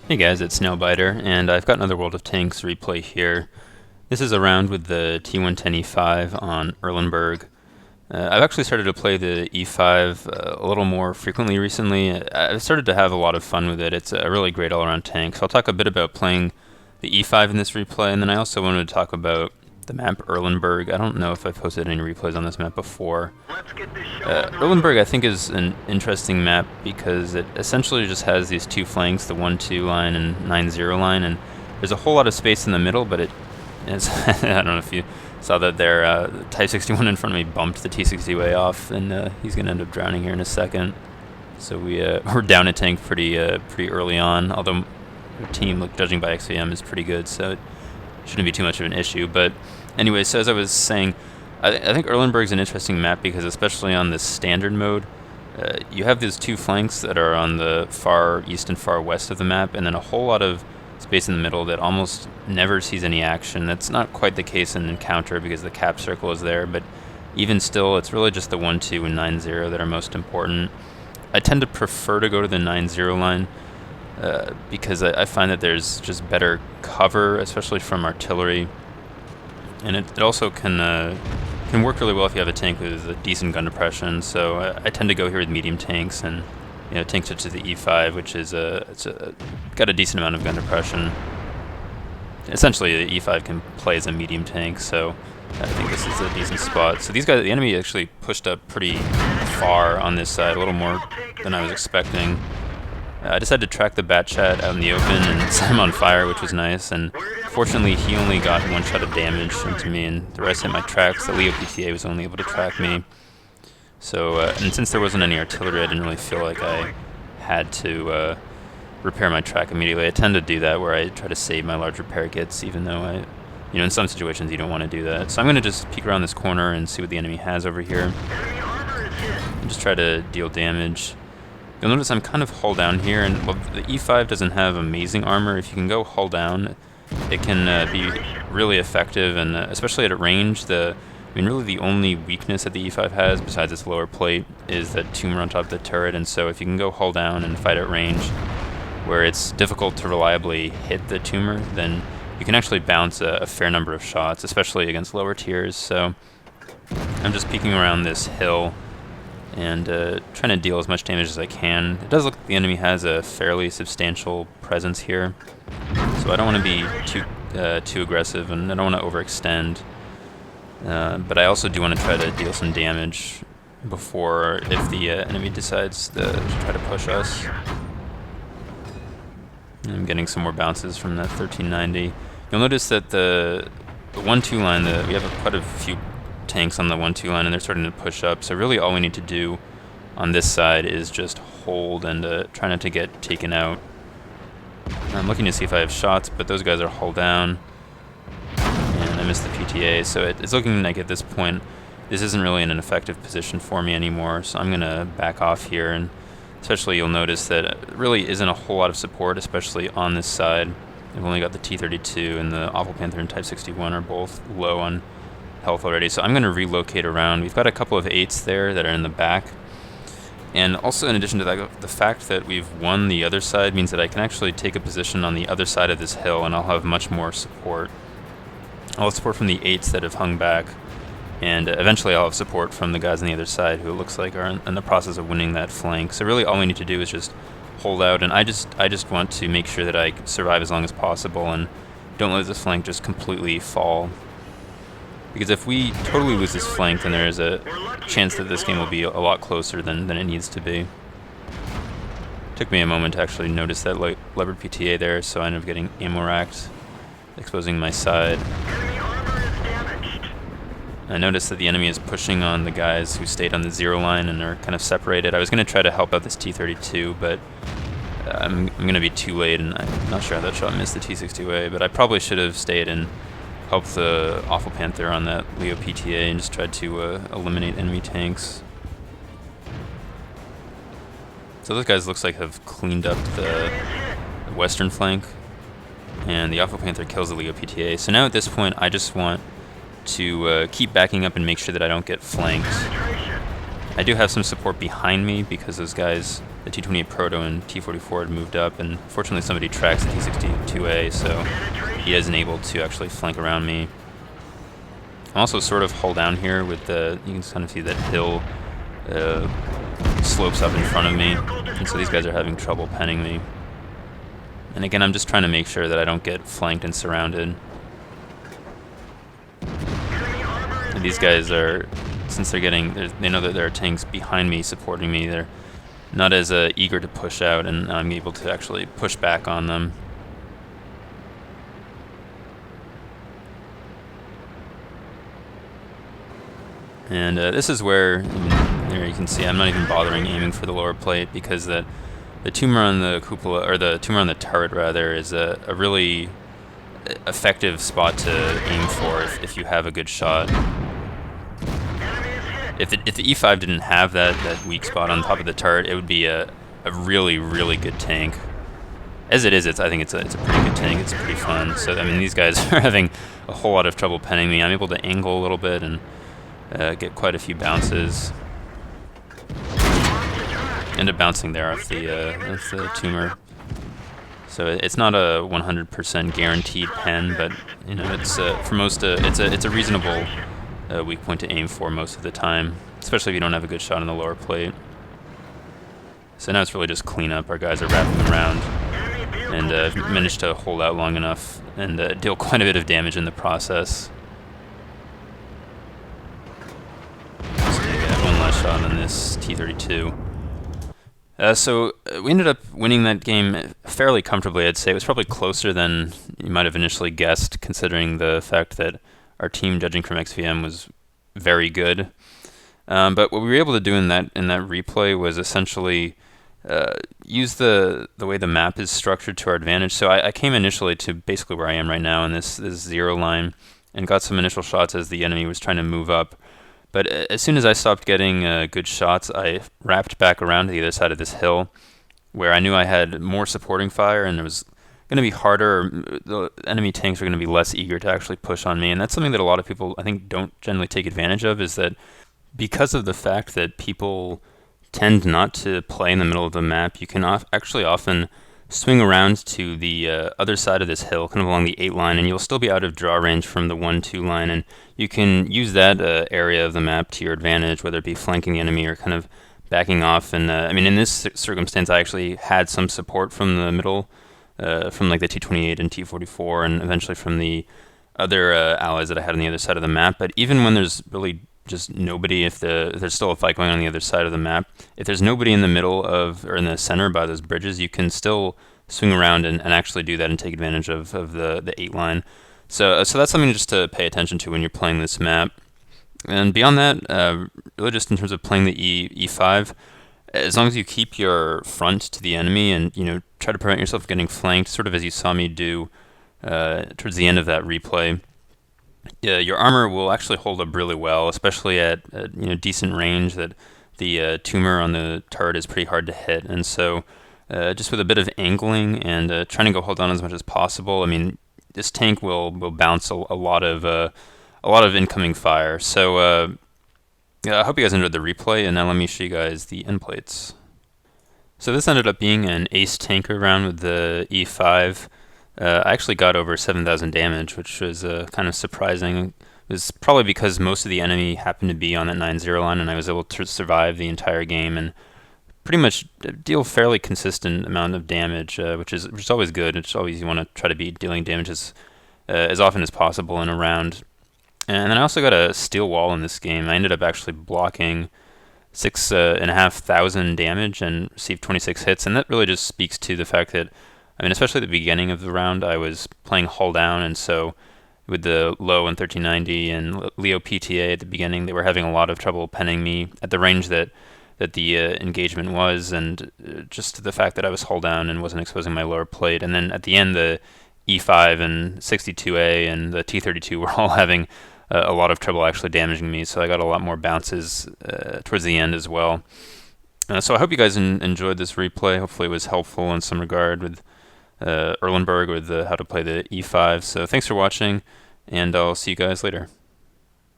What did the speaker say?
Hey guys, it's Snailbiter, and I've got another World of Tanks replay here. This is a round with the T110E5 on Erlenberg. I've actually started to play the E5 a little more frequently recently. I've started to have a lot of fun with it. It's a really great all-around tank. So I'll talk a bit about playing the E5 in this replay, and then I also wanted to talk about the map Erlenberg. I don't know if I've posted any replays on this map before. Erlenberg, I think, is an interesting map because it essentially just has these two flanks, the 1-2 line and 9-0 line, and there's a whole lot of space in the middle, but it is I don't know if you saw that there. The Type 61 in front of me bumped the T60 way off, and he's going to end up drowning here in a second. So we're down a tank pretty early on, although our team, judging by XVM, is pretty good, so it shouldn't be too much of an issue. But anyway, so as I was saying, I think Erlenberg's an interesting map because, especially on the standard mode, you have these two flanks that are on the far east and far west of the map, and then a whole lot of space in the middle that almost never sees any action. That's not quite the case in Encounter because the cap circle is there, but even still, it's really just the 1-2 and 9-0 that are most important. I tend to prefer to go to the 9-0 line because I find that there's just better cover, especially from artillery, and it also can work really well if you have a tank with a decent gun depression. So I tend to go here with medium tanks, and tanks such as the E5, which is got a decent amount of gun depression. Essentially, the E5 can play as a medium tank, so I think this is a decent spot. So these guys, the enemy actually pushed up pretty far on this side, a little more than I was expecting. I decided to track the Bat Chat out in the open and set him on fire, which was nice, and fortunately he only got one shot of damage into me, and the rest hit my tracks. The Leo PTA was only able to track me. So, and since there wasn't any artillery, I didn't really feel like I had to repair my track immediately. I tend to do that where I try to save my large repair kits, even though in some situations you don't want to do that. So I'm going to just peek around this corner and see what the enemy has over here, and just try to deal damage. You'll notice I'm kind of hull down here, and well, the E5 doesn't have amazing armor. If you can go hull down, it can be really effective, and especially at range, really the only weakness that the E5 has, besides its lower plate, is that tumor on top of the turret, and so if you can go hull down and fight at range, where it's difficult to reliably hit the tumor, then you can actually bounce a fair number of shots, especially against lower tiers. So I'm just peeking around this hill and trying to deal as much damage as I can. It does look like the enemy has a fairly substantial presence here, so I don't want to be too aggressive, and I don't want to overextend. But I also do want to try to deal some damage before, if the enemy decides to try to push us. I'm getting some more bounces from that 1390. You'll notice that the 1-2 line, we have quite a few tanks on the 1-2 line, and they're starting to push up. So really all we need to do on this side is just hold and try not to get taken out. I'm looking to see if I have shots, but those guys are hull down. And I missed the PTA, so it's looking like at this point this isn't really in an effective position for me anymore, so I'm going to back off here. And especially you'll notice that it really isn't a whole lot of support, especially on this side. I've only got the T32, and the Awful Panther and Type 61 are both low on health already, so I'm going to relocate around. We've got a couple of 8s there that are in the back, and also in addition to that, the fact that we've won the other side means that I can actually take a position on the other side of this hill, and I'll have much more support. I'll have support from the 8s that have hung back, and eventually I'll have support from the guys on the other side who it looks like are in the process of winning that flank. So really all we need to do is just hold out, and I just want to make sure that I survive as long as possible and don't let this flank just completely fall. Because if we totally lose this flank, then there is a chance that this game will be a lot closer than it needs to be. Took me a moment to actually notice that leopard PTA there, so I ended up getting ammo racked, exposing my side. I noticed that the enemy is pushing on the guys who stayed on the 0 line and are kind of separated. I was going to try to help out this T32, but I'm going to be too late, and I'm not sure how that shot missed the T60A, but I probably should have stayed and helped the Awful Panther on that Leo PTA and just tried to eliminate enemy tanks. So those guys looks like have cleaned up the western flank, and the Awful Panther kills the Leo PTA. So now at this point I just want to keep backing up and make sure that I don't get flanked. I do have some support behind me because those guys, the T28 Proto and T44, had moved up, and fortunately somebody tracks the T62A, so he isn't able to actually flank around me. I'm also sort of hull down here with the, you can kind of see that hill slopes up in front of me, and so these guys are having trouble penning me. And again, I'm just trying to make sure that I don't get flanked and surrounded. And these guys are, since they know that there are tanks behind me supporting me, they're not as eager to push out, and I'm able to actually push back on them. And this is where, here you can see, I'm not even bothering aiming for the lower plate because the tumor on the cupola, or the tumor on the turret rather, is a really effective spot to aim for if you have a good shot. If the E5 didn't have that weak spot on top of the turret, it would be a really, really good tank. As it is, I think it's a pretty good tank. It's pretty fun. So I mean, these guys are having a whole lot of trouble penning me. I'm able to angle a little bit and get quite a few bounces. End up bouncing there off the tumor. So it's not a 100% guaranteed pen, but you know, it's for most it's a reasonable weak point to aim for most of the time, especially if you don't have a good shot on the lower plate. So now it's really just cleanup. Our guys are wrapping around, and managed to hold out long enough and deal quite a bit of damage in the process. So we got one last shot on this T32. So we ended up winning that game fairly comfortably, I'd say. It was probably closer than you might have initially guessed, considering the fact that our team, judging from XVM, was very good. But what we were able to do in that replay was essentially use the way the map is structured to our advantage. So I came initially to basically where I am right now in this zero line and got some initial shots as the enemy was trying to move up. But as soon as I stopped getting good shots, I wrapped back around to the other side of this hill, where I knew I had more supporting fire, and it was going to be harder. The enemy tanks are going to be less eager to actually push on me, and that's something that a lot of people, I think, don't generally take advantage of, is that because of the fact that people tend not to play in the middle of the map, you can actually often swing around to the other side of this hill, kind of along the 8 line, and you'll still be out of draw range from the 1-2 line, and you can use that area of the map to your advantage, whether it be flanking the enemy or kind of backing off. And I mean, in this circumstance, I actually had some support from the middle, from like the T28 and T44, and eventually from the other allies that I had on the other side of the map. But even when there's really just nobody, if there's still a fight going on the other side of the map, if there's nobody in the middle of, or in the center by those bridges, you can still swing around and actually do that and take advantage of the 8 line. So that's something just to pay attention to when you're playing this map. And beyond that, really just in terms of playing the E5, as long as you keep your front to the enemy and, you know, try to prevent yourself getting flanked, sort of as you saw me do towards the end of that replay, your armor will actually hold up really well, especially at decent range. That the tumor on the turret is pretty hard to hit, and so just with a bit of angling and trying to go hold on as much as possible, I mean, this tank will bounce a lot of incoming fire. So I hope you guys enjoyed the replay, and now let me show you guys the end plates. So this ended up being an ace tanker round with the E5. I actually got over 7,000 damage, which was kind of surprising. It was probably because most of the enemy happened to be on that 9-0 line, and I was able to survive the entire game and pretty much deal fairly consistent amount of damage, which is always good. It's always, you want to try to be dealing damage as often as possible in a round. And then I also got a steel wall in this game. I ended up actually blocking 6,500 damage and received 26 hits, and that really just speaks to the fact that, I mean, especially at the beginning of the round, I was playing hull down, and so with the low and 1390 and Leo PTA at the beginning, they were having a lot of trouble penning me at the range that the engagement was, and just the fact that I was hull down and wasn't exposing my lower plate. And then at the end, the E5 and 62A and the T32 were all having a lot of trouble actually damaging me, so I got a lot more bounces towards the end as well. So I hope you guys enjoyed this replay. Hopefully it was helpful in some regard with Erlenberg with how to play the E5. So thanks for watching, and I'll see you guys later.